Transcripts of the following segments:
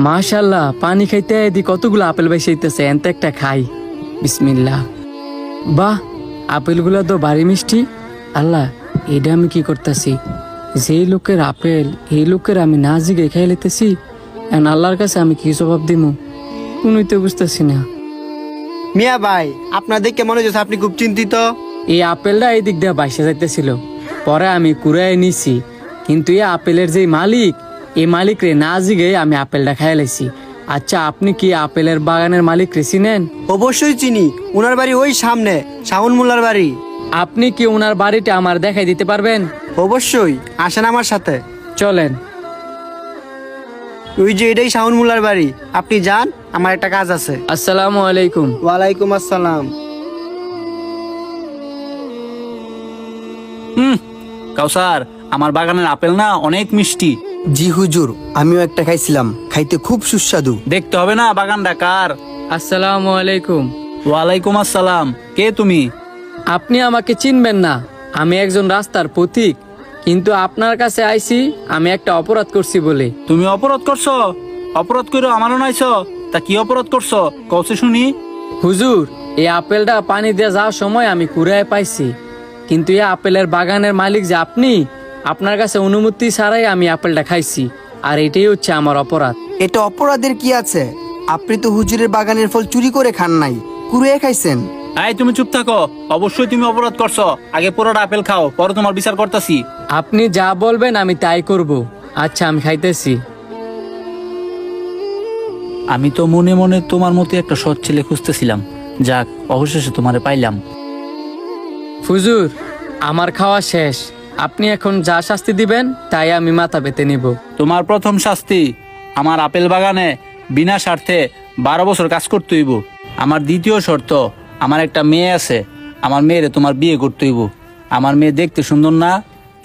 মাশাআল্লাহ, পানি খাইতে এদি কতগুলো আপেল বাইসাইতেছে, এনতে একটা খাই। বিসমিল্লাহ। বাহ, আপেলগুলো তো ভারী মিষ্টি। আল্লাহ, এটা আমি কি করতেছি? যেই লোকের আপেল এই লোকের আমি না জিগে খাই লেতেছি, এখন আল্লাহর কাছে আমি কি জবাব দিব কোনই তো বুঝতেছি না। মিয়া ভাই, আপনার দেখে মনে হচ্ছে আপনি খুব চিন্তিত। এই আপেলটা এই দিক দিয়ে বাইসে যাইতেছিল, পরে আমি কুড়াই নিছি, কিন্তু এই আপেলের যে মালিক, এই মালিক রে না জিগে আমি আপেলটা খাই লাইছি। আচ্ছা, আপনি কি আপেলের বাগানের মালিক রে চিনেন? অবশ্যই চিনি, উনার বাড়ি ওই সামনে, শাওন মোল্লার বাড়ি। আপনি কি ওনার বাড়িটা আমার দেখাই দিতে পারবেন? অবশ্যই, আসেন আমার সাথে। চলেন। ওই যে এটাই শাওন মোল্লার বাড়ি, আপনি যান, আমার একটা কাজ আছে। আসসালামু আলাইকুম। ওয়ালাইকুম আসসালাম। কাউসার, আমার বাগানের আপেল না অনেক মিষ্টি। জি হুজুর, আমিও একটা খাইছিলাম, খাইতে খুব সুস্বাদু। দেখতে হবে না বাগানটা কার? আসসালামু আলাইকুম। ওয়ালাইকুম আসসালাম। কে তুমি? আপনি আমাকে চিনবেন না, আমি একজন রাস্তার পথিক, কিন্তু আপনার কাছে আইছি আমি একটা অপরাধ করছি বলে। তুমি অপরাধ করছো? অপরাধ করে আমারও নাইছো? তা কি অপরাধ করছো কওছে শুনি। হুজুর, এই আপেলটা পানি দিয়ে যাওয়ার সময় আমি কুড়ায় পাইছি, কিন্তু এই আপেলের বাগানের মালিক যে আপনি, আপনার কাছে অনুমতি ছাড়াই আমি আপেলটা খাইছি, আর এটাই হচ্ছে আমার অপরাধ। এটা অপরাধের কি আছে? আপনি তো হুজুরের বাগানের ফল চুরি করে খান নাই, কুড়িয়ে খাইছেন। এই তুমি চুপ থাকো, অবশ্যই তুমি অপরাধ করছো। আগে পুরোটা আপেল খাও, পরে তোমার বিচার করতেছি। আপনি যা বলবেন আমি তাই করব। আচ্ছা, আমি খাইতেছি। আমি তো মনে মনে তোমার মতো একটা সৎ ছেলে খুঁজতেছিলাম, যাক অবশেষে তোমারে পাইলাম। হুজুর, আমার খাওয়া শেষ, আপনি এখন যা শাস্তি দিবেন তাই আমি মাথা পেতে নিব। তোমার প্রথম শাস্তি, আমার আপেল বাগানে বিনা স্বার্থে 12 বছর কাজ করতে হইব। আমার দ্বিতীয় শর্ত, আমার একটা মেয়ে আছে, আমার মেয়েরে তোমার বিয়ে করতে হইব। আমার মেয়ে দেখতে সুন্দর না,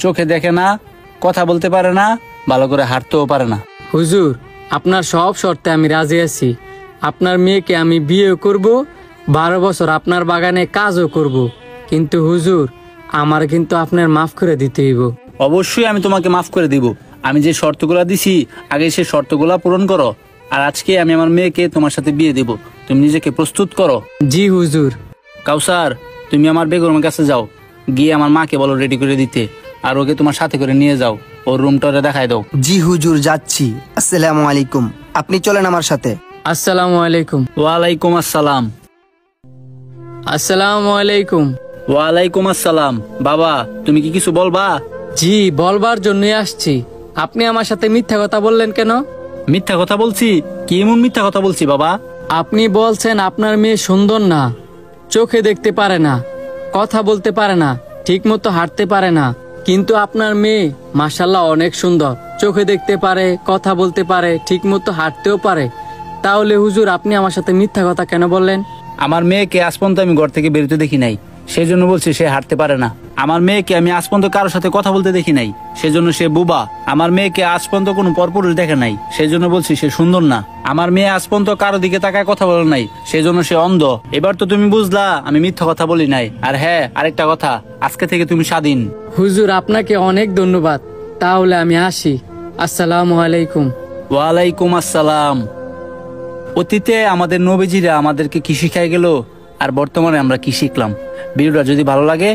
চোখে দেখে না, কথা বলতে পারে না, ভালো করে হাঁটতেও পারে না। হুজুর, আপনার সব শর্তে আমি রাজি আছি। আপনার মেয়েকে আমি বিয়ে করব, 12 বছর আপনার বাগানে কাজও করব, কিন্তু হুজুর আমার কিন্তু আপনার মাফ করে দিতে হইব। অবশ্যই আমি তোমাকে মাফ করে দিব। আমি যে শর্তগুলা দিছি আগে সেই শর্তগুলা পূরণ করো, আর আজকে আমি আমার মেয়েকে তোমার সাথে বিয়ে দেব। তুমি নিজেকে প্রস্তুত করো। জি হুজুর। কাউসার, তুমি আমার বেগমের কাছে যাও, গিয়ে আমার মাকে বলো রেডি করে দিতে, আর ওকে তোমার সাথে করে নিয়ে যাও, ওর রুমটা দেখায় দাও। জি হুজুর, যাচ্ছি। আসসালামু আলাইকুম, আপনি চলেন আমার সাথে। আসসালামু আলাইকুম। ওয়ালাইকুম আসসালাম। আসসালামু আলাইকুম। ওয়ালাইকুম আসসালাম। বাবা, তুমি কি কিছু বলবা? জি, বলবার জন্যই আসছি। আপনি আমার সাথে মিথ্যা কথা বললেন কেন? মিথ্যা কথা বলছি? কি এমন মিথ্যা কথা বলছি বাবা? আপনি বলছেন আপনার মেয়ে সুন্দর না, চোখে দেখতে পারে না, কথা বলতে পারে না, ঠিক মতো হাঁটতে পারে না, কিন্তু আপনার মেয়ে মাশাআল্লাহ অনেক সুন্দর, চোখে দেখতে পারে, কথা বলতে পারে, ঠিক মতো হাঁটতেও পারে। তাহলে হুজুর আপনি আমার সাথে মিথ্যা কথা কেন বললেন? আমার মেয়েকে আজ পর্যন্ত আমি ঘর থেকে বেরোতে দেখি নাই, সেই জন্য বলছি সে হাঁটতে পারে না। আমার মেয়েকে আমি আজ পর্যন্ত কারোর সাথে কথা বলতে দেখি নাই, সেজন্য সে বুবা। আমার মেয়েকে আজ পর্যন্ত কোনো পরপুরুষ দেখে নাই, সেই জন্য বলছি সে সুন্দর না। আমার মেয়ে আজ পর্যন্ত কারো দিকে তাকায় কথা বলে নাই, সেই জন্য সে অন্ধ। এবার তো তুমি বুঝলা আমি মিথ্যা কথা বলি নাই। আর হ্যাঁ, আরেকটা কথা, আজকে থেকে তুমি স্বাধীন। হুজুর, আপনাকে অনেক ধন্যবাদ। তাহলে আমি আসি। আসসালামু আলাইকুম। ওয়ালাইকুম আসসালাম। অতীতে আমাদের নবীজিরা আমাদেরকে কি শিখাই গেল, আর বর্তমানে আমরা কি শিখলাম? ভিডিওটা যদি ভালো লাগে